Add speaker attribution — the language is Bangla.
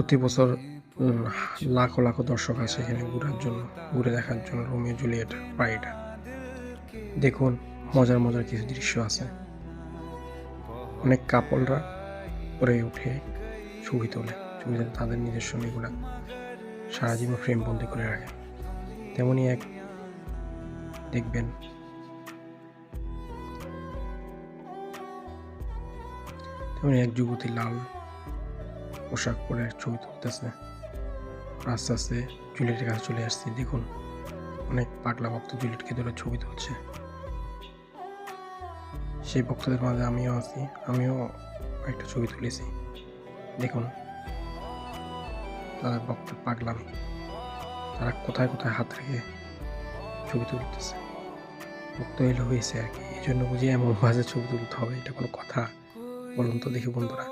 Speaker 1: প্রতি বছর লাখো লাখো দর্শক আসে এখানে ঘুরে দেখার জন্য রোমিও জুলিয়েট বাড়িটা। দেখুন, মজার মজার কিছু দৃশ্য আছে। অনেক কাপলরা উপরে উঠে ছবি তোলে তাদের নিজস্ব এগুলা সারা জীবন ফ্রেম বন্দি করে রাখে। তেমনই এক দেখবেন এক যুবতী লাল পোশাক পরে ছবি তুলতেছে। আস্তে আস্তে জুলিয়েটের কাছে চলে আসছি। দেখুন, অনেক পাগলা ভক্ত জুলিয়েটকে ধরে ছবি তুলছে। সেই ভক্তদের মাঝে আমিও আছি, আমিও একটা ছবি তুলেছি। দেখুন তাদের ভক্ত পাগলামি, তারা কোথায় কোথায় হাত রেখে ছবি তুলতেছে। ভক্ত এলো হয়েছে আর কি, এই জন্য বুঝি এমন মাঝে ছবি তুলতে হবে? এটা কোনো কথা? বলুন তো দেখি বন্ধুরা।